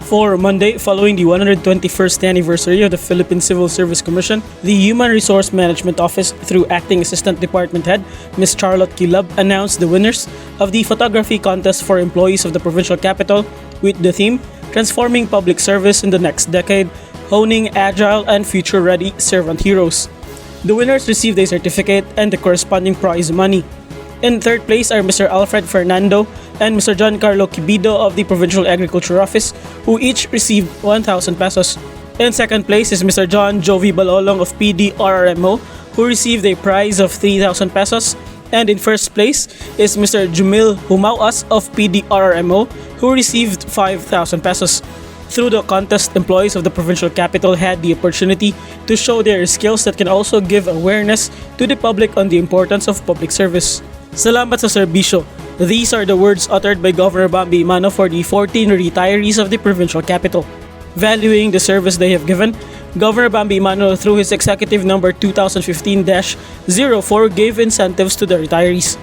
For Monday, following the 121st anniversary of the Philippine Civil Service Commission, the Human Resource Management Office, through Acting Assistant Department Head Ms. Charlotte Kilab, announced the winners of the photography contest for employees of the provincial capital with the theme, Transforming Public Service in the Next Decade, Honing Agile and Future-Ready Servant Heroes. The winners received a certificate and the corresponding prize money. In third place are Mr. Alfred Fernando and Mr. Giancarlo Quibido of the Provincial Agriculture Office, who each received 1,000 pesos. In second place is Mr. John Jovi Balolong of PDRRMO, who received a prize of 3,000 pesos. And in first place is Mr. Jumil Humauas of PDRRMO, who received 5,000 pesos. Through the contest, employees of the provincial capital had the opportunity to show their skills that can also give awareness to the public on the importance of public service. Salamat sa serbisyo. These are the words uttered by Governor Bambi Emano for the 14 retirees of the provincial capital. Valuing the service they have given, Governor Bambi Emano, through his Executive Number 2015-04, gave incentives to the retirees.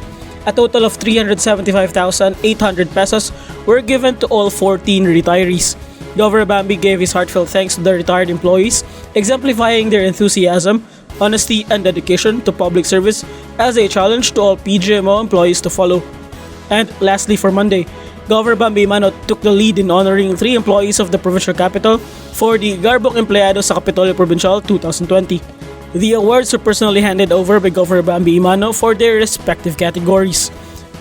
A total of 375,800 pesos were given to all 14 retirees. Governor Bambi gave his heartfelt thanks to the retired employees, exemplifying their enthusiasm, honesty, and dedication to public service as a challenge to all PGMO employees to follow. And lastly, for Monday, Governor Bambi Emano took the lead in honoring 3 employees of the provincial capital for the Garbong Empleyado sa Kapitolyo Provincial 2020. The awards were personally handed over by Governor Bambi Emano for their respective categories.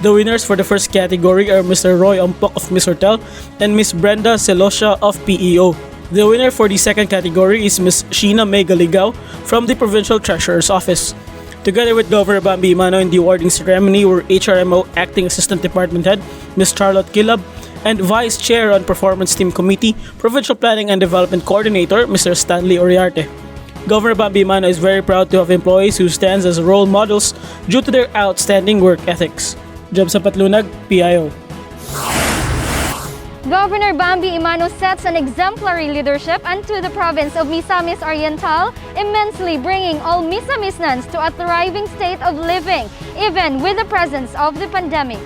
The winners for the first category are Mr. Roy Ampok of Miss Hortel and Miss Brenda Celoscia of PEO. The winner for the second category is Miss Sheena May Galigaw from the Provincial Treasurer's Office. Together with Governor Bambi Emano in the awarding ceremony were HRMO Acting Assistant Department Head Ms. Charlotte Kilab and Vice Chair on Performance Team Committee, Provincial Planning and Development Coordinator Mr. Stanley Oriarte. Governor Bambi Emano is very proud to have employees who stand as role models due to their outstanding work ethics. Job sa Patlunag, PIO. Governor Bambi Emano sets an exemplary leadership unto the province of Misamis Oriental, immensely bringing all Misamisnans to a thriving state of living, even with the presence of the pandemic.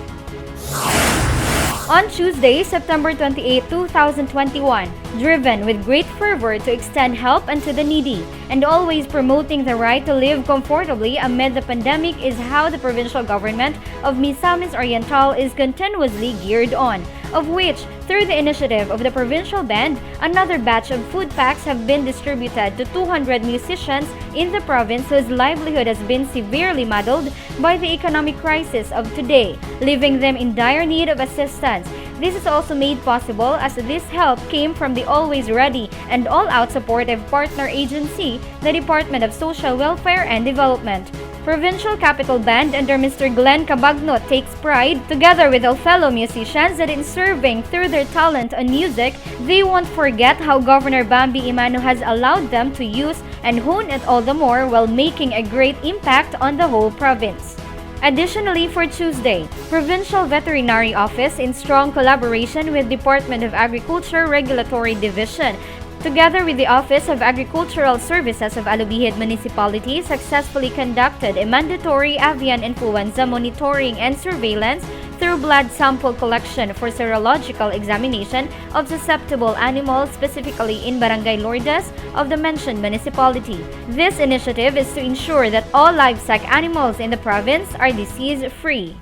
On Tuesday, September 28, 2021, driven with great fervor to extend help unto the needy and always promoting the right to live comfortably amid the pandemic is how the provincial government of Misamis Oriental is continuously geared on, of which, through the initiative of the provincial band, another batch of food packs have been distributed to 200 musicians in the province whose livelihood has been severely muddled by the economic crisis of today, leaving them in dire need of assistance. This is also made possible as this help came from the always ready and all-out supportive partner agency, the Department of Social Welfare and Development. Provincial Capital Band under Mr. Glenn Cabagno takes pride, together with all fellow musicians, that in serving through their talent on music, they won't forget how Governor Bambi Emano has allowed them to use and hone it all the more while making a great impact on the whole province. Additionally, for Tuesday, Provincial Veterinary Office, in strong collaboration with Department of Agriculture Regulatory Division, together with the Office of Agricultural Services of Alubihid Municipality, successfully conducted a mandatory avian influenza monitoring and surveillance through blood sample collection for serological examination of susceptible animals, specifically in Barangay Lourdes of the mentioned municipality. This initiative is to ensure that all livestock animals in the province are disease-free.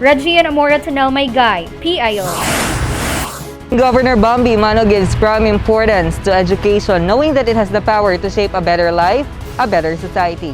Regian Amora Tanel Maygay, PIO. Governor Bambi Emano gives prime importance to education, knowing that it has the power to shape a better life, a better society.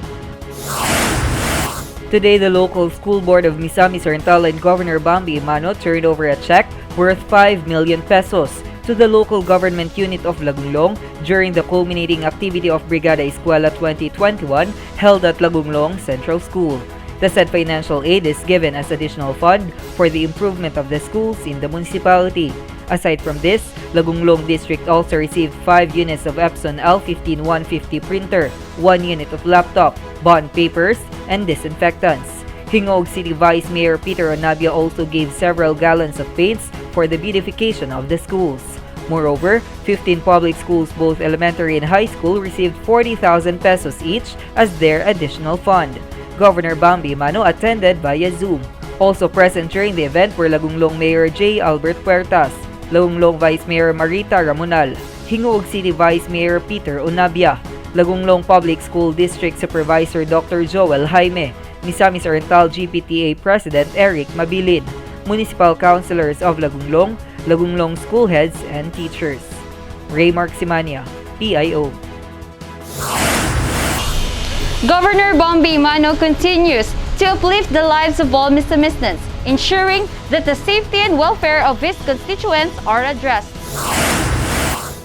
Today, the local school board of Misamis Oriental and Governor Bambi Emano turned over a check worth 5 million pesos to the local government unit of Lagunglong during the culminating activity of Brigada Eskwela 2021 held at Lagunglong Central School. The said financial aid is given as additional fund for the improvement of the schools in the municipality. Aside from this, Lagunglong District also received 5 units of Epson L15-150 printer, 1 unit of laptop, bond papers, and disinfectants. Hingog City Vice Mayor Peter Onabia also gave several gallons of paints for the beautification of the schools. Moreover, 15 public schools, both elementary and high school, received 40,000 pesos each as their additional fund. Governor Bambi Emano attended via Zoom. Also present during the event were Lagunglong Mayor J. Albert Puertas, Lagunglong Vice Mayor Marita Ramonal, Hinguog City Vice Mayor Peter Unabia, Lagunglong Public School District Supervisor Dr. Joel Jaime, Misamis Oriental GPTA President Eric Mabilin, Municipal Councilors of Lagunglong, Lagunglong School Heads and Teachers. Raymark Simania, PIO. Governor Bambi Emano continues to uplift the lives of all Misamisnans, ensuring that the safety and welfare of his constituents are addressed.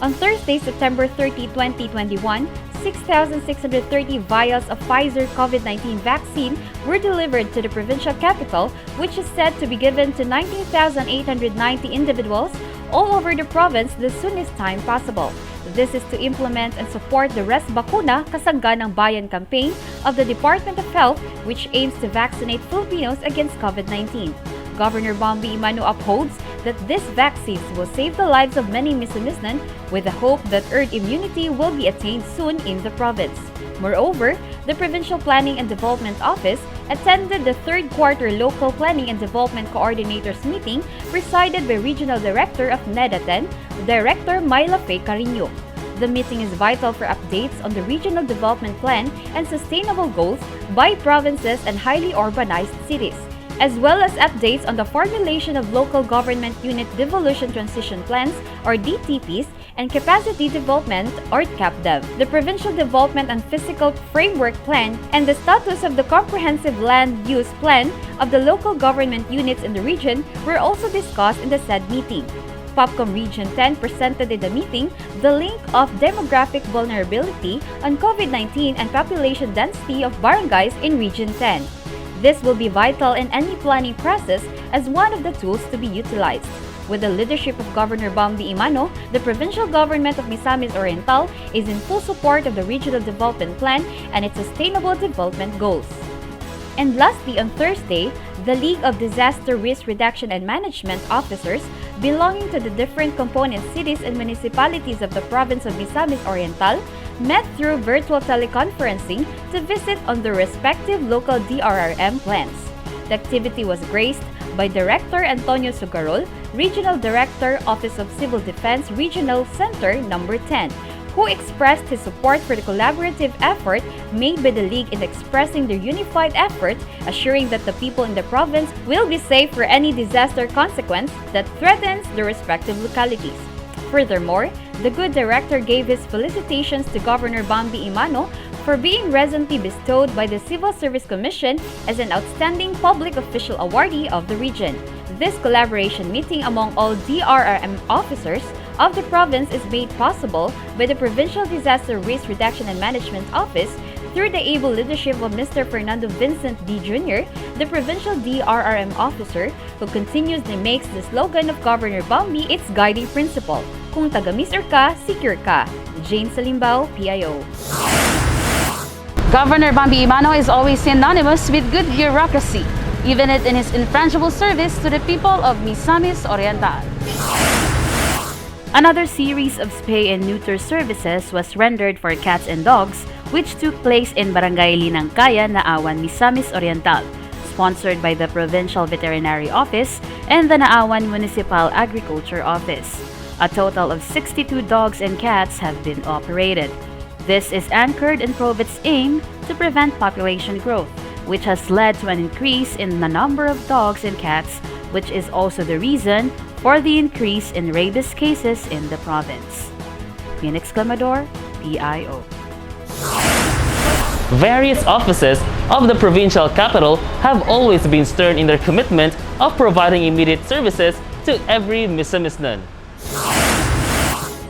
On Thursday, September 30, 2021, 6,630 vials of Pfizer COVID-19 vaccine were delivered to the provincial capital, which is said to be given to 19,890 individuals all over the province the soonest time possible. This is to implement and support the Res Bakuna Kasangganang Bayan campaign of the Department of Health, which aims to vaccinate Filipinos against COVID-19. Governor Bambi Emano upholds that these vaccines will save the lives of many Misamisnan with the hope that herd immunity will be attained soon in the province. Moreover, the Provincial Planning and Development Office attended the third quarter Local Planning and Development Coordinators meeting presided by Regional Director of NEDA-10, Director Myla Faye Carino. The meeting is vital for updates on the Regional Development Plan and sustainable goals by provinces and highly urbanized cities, as well as updates on the formulation of Local Government Unit Devolution Transition Plans or DTPs and Capacity Development or CapDev, the Provincial Development and Physical Framework Plan, and the status of the Comprehensive Land Use Plan of the local government units in the region were also discussed in the said meeting. POPCOM Region 10 presented in the meeting the link of demographic vulnerability on COVID-19 and population density of barangays in Region 10. This will be vital in any planning process as one of the tools to be utilized. With the leadership of Governor Bambi Emano, the provincial government of Misamis Oriental is in full support of the Regional Development Plan and its sustainable development goals. And lastly, on Thursday, the League of Disaster Risk Reduction and Management Officers belonging to the different component cities and municipalities of the province of Misamis Oriental met through virtual teleconferencing to visit on their respective local DRRM plans. The activity was graced by Director Antonio Sugarol, Regional Director, Office of Civil Defense Regional Center No. 10, who expressed his support for the collaborative effort made by the League in expressing their unified effort, assuring that the people in the province will be safe for any disaster consequence that threatens their respective localities. Furthermore, the good director gave his felicitations to Governor Bambi Emano for being recently bestowed by the Civil Service Commission as an outstanding public official awardee of the region. This collaboration meeting among all DRRM officers of the province is made possible by the Provincial Disaster Risk Reduction and Management Office through the able leadership of Mr. Fernando Vincent D. Jr., the Provincial DRRM Officer, who continuously makes the slogan of Governor Bambi its guiding principle, Kung taga-Misor ka, secure ka. Jane Salimbao, PIO. Governor Bambi Emano is always synonymous with good bureaucracy, even in his infrangible service to the people of Misamis Oriental. Another series of spay and neuter services was rendered for cats and dogs, which took place in Barangay Linangkaya, Naawan, Misamis Oriental, sponsored by the Provincial Veterinary Office and the Naawan Municipal Agriculture Office. A total of 62 dogs and cats have been operated. This is anchored in Provid's aim to prevent population growth, which has led to an increase in the number of dogs and cats, which is also the reason for the increase in rabies cases in the province. Phoenix Clamador, PIO. Various offices of the provincial capital have always been stern in their commitment of providing immediate services to every Misamisnan.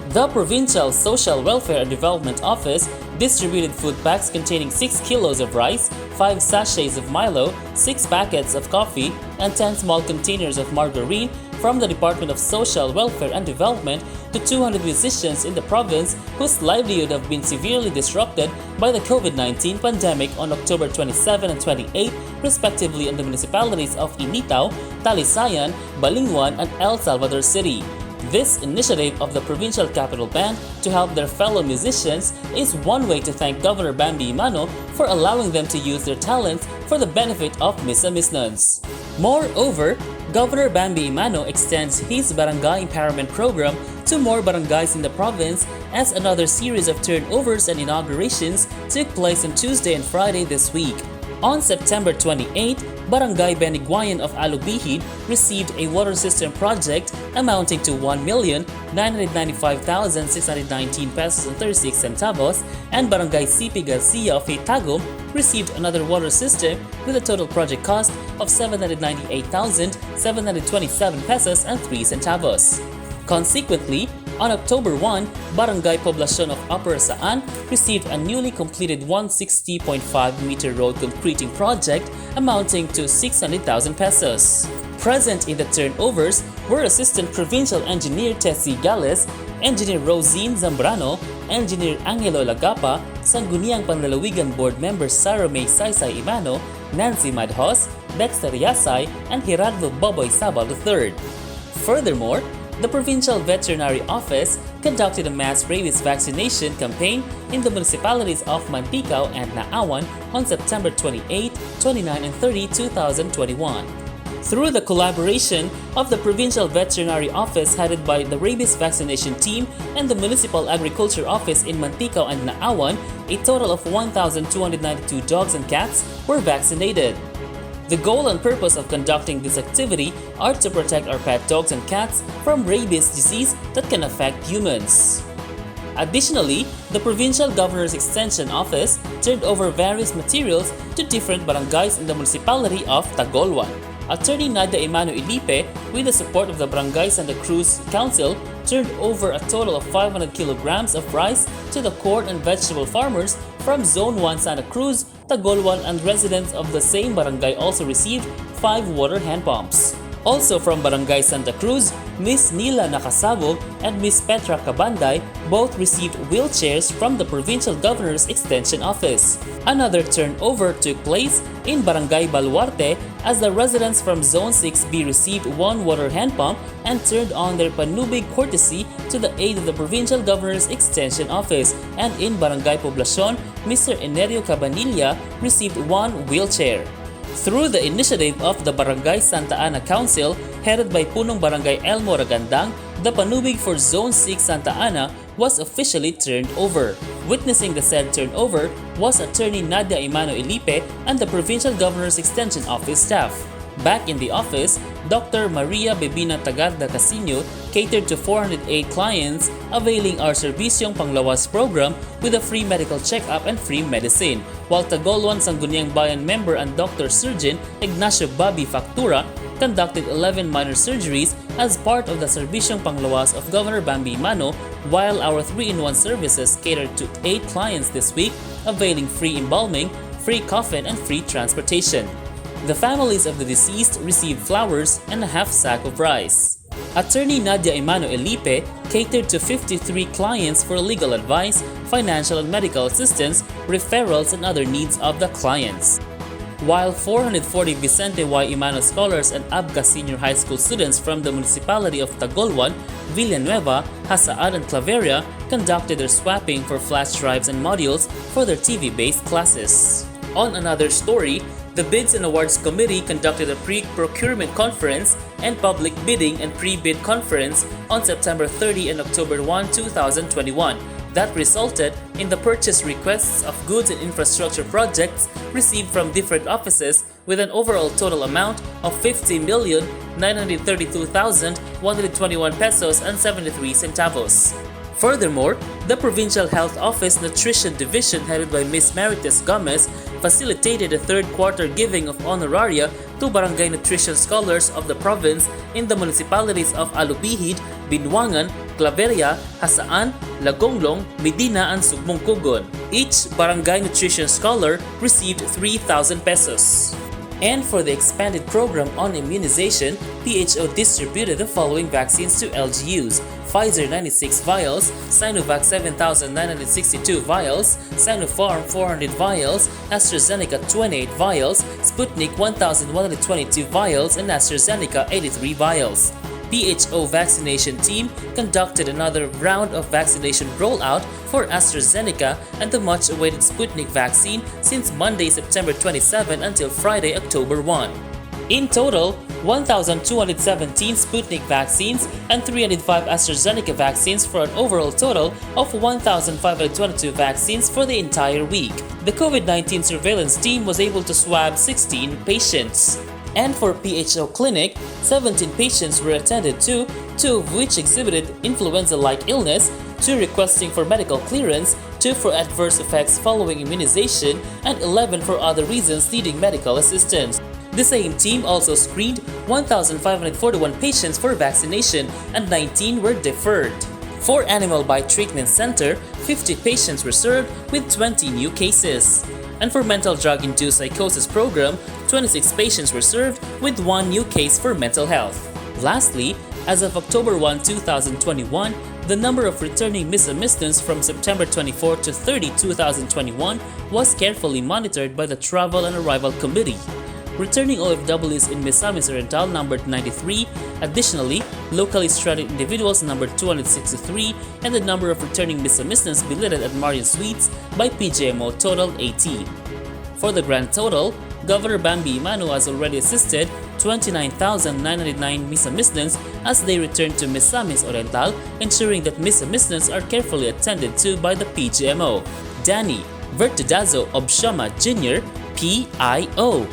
The Provincial Social Welfare and Development Office distributed food packs containing 6 kilos of rice, 5 sachets of Milo, 6 packets of coffee, and 10 small containers of margarine from the Department of Social Welfare and Development to 200 musicians in the province whose livelihood have been severely disrupted by the COVID-19 pandemic on October 27 and 28, respectively, in the municipalities of Initaw, Talisayan, Balingwan, and El Salvador City. This initiative of the Provincial Capital Band to help their fellow musicians is one way to thank Governor Bambi Emano for allowing them to use their talents for the benefit of Misamisnans. Moreover, Governor Bambi Emano extends his barangay empowerment program to more barangays in the province as another series of turnovers and inaugurations took place on Tuesday and Friday this week. On September 28, Barangay Beniguayan of Alubihid received a water system project amounting to 1,995,619 pesos and 36 centavos, and Barangay Sipi Garcia of Itagum received another water system with a total project cost of 798,727 pesos and 3 centavos. Consequently, on October 1, Barangay Poblacion of Upper Saan received a newly completed 160.5-meter road concreting project amounting to 600,000 pesos. Present in the turnovers were Assistant Provincial Engineer Tessie Gales, Engineer Rosine Zambrano, Engineer Angelo Lagapa, Sangguniang Panlalawigan Board members Sarah May Saysay Emano, Nancy Madhos, Dexter Yasay, and Gerardo Boboy Sabal III. Furthermore, the Provincial Veterinary Office conducted a mass rabies vaccination campaign in the municipalities of Manticao and Naawan on September 28, 29, and 30, 2021. Through the collaboration of the Provincial Veterinary Office headed by the Rabies Vaccination Team and the Municipal Agriculture Office in Manticao and Naawan, a total of 1,292 dogs and cats were vaccinated. The goal and purpose of conducting this activity are to protect our pet dogs and cats from rabies disease that can affect humans. Additionally, the Provincial Governor's Extension Office turned over various materials to different barangays in the municipality of Tagolwan. Attorney Nadia Emano Ilipe, with the support of the Barangay Santa Cruz Council, turned over a total of 500 kilograms of rice to the corn and vegetable farmers from Zone 1 Santa Cruz, Tagolwan, and residents of the same barangay also received 5 water hand pumps. Also from Barangay Santa Cruz, Miss Nila Nakasabog and Miss Petra Cabanday both received wheelchairs from the Provincial Governor's Extension Office. Another turnover took place in Barangay Baluarte as the residents from Zone 6B received 1 water hand pump and turned on their panubig courtesy to the aid of the Provincial Governor's Extension Office, and in Barangay Poblacion, Mr. Enerio Cabanilla received 1 wheelchair. Through the initiative of the Barangay Santa Ana Council, headed by Punong Barangay Elmo Ragandang, the panubig for Zone 6 Santa Ana was officially turned over. Witnessing the said turnover was Attorney Nadia Emano Ilipe and the Provincial Governor's Extension Office staff. Back in the office, Dr. Maria Bebina Tagarda Casino catered to 408 clients availing our Serbisyong Panglawas program with a free medical checkup and free medicine, while Tagolwan Sangguniang Bayan member and doctor surgeon Ignacio Bobby Factura conducted 11 minor surgeries as part of the Serbisyong Panglawas of Governor Bambi Emano, while our 3-in-1 services catered to 8 clients this week, availing free embalming, free coffin, and free transportation. The families of the deceased received flowers and a half sack of rice. Attorney Nadia Emano Ilipe catered to 53 clients for legal advice, financial and medical assistance, referrals, and other needs of the clients. While 440 Vicente Y. Emano scholars and ABCA senior high school students from the municipality of Tagolwan, Villanueva, Hasaan, and Claveria conducted their swapping for flash drives and modules for their TV-based classes. On another story, the Bids and Awards Committee conducted a pre-procurement conference and public bidding and pre-bid conference on September 30 and October 1, 2021 that resulted in the purchase requests of goods and infrastructure projects received from different offices with an overall total amount of 50,932,121 pesos and 73 centavos. Furthermore, the Provincial Health Office Nutrition Division headed by Ms. Marites Gomez facilitated a third quarter giving of honoraria to barangay nutrition scholars of the province in the municipalities of Alubihid, Binwangan, Claveria, Hasaan, Lagonglong, Medina, and Sugmongkugon. Each barangay nutrition scholar received 3,000 pesos. And for the expanded program on immunization, PHO distributed the following vaccines to LGUs: Pfizer 96 vials, Sinovac 7,962 vials, Sinopharm 400 vials, AstraZeneca 28 vials, Sputnik 1,122 vials, and AstraZeneca 83 vials. PHO vaccination team conducted another round of vaccination rollout for AstraZeneca and the much-awaited Sputnik vaccine since Monday, September 27 until Friday, October 1. In total, 1,217 Sputnik vaccines, and 305 AstraZeneca vaccines for an overall total of 1,522 vaccines for the entire week. The COVID-19 surveillance team was able to swab 16 patients. And for PHO Clinic, 17 patients were attended to, 2 of which exhibited influenza-like illness, 2 requesting for medical clearance, 2 for adverse effects following immunization, and 11 for other reasons needing medical assistance. The same team also screened 1,541 patients for vaccination and 19 were deferred. For Animal Bite Treatment Center, 50 patients were served with 20 new cases. And for Mental Drug-Induced Psychosis Program, 26 patients were served with 1 new case for mental health. Lastly, as of October 1, 2021, the number of returning Misamis students from September 24 to 30, 2021 was carefully monitored by the Travel and Arrival Committee. Returning OFWs in Misamis Oriental numbered 93, additionally, locally stranded individuals numbered 263, and the number of returning Misamis students billeted at Marian Suites by PGMO totaled 18. For the grand total, Governor Bambi Emano has already assisted 29,909 Misamis students as they return to Misamis Oriental, ensuring that Misamis students are carefully attended to by the PGMO. Danny Vertudazo Obshama Jr., PIO.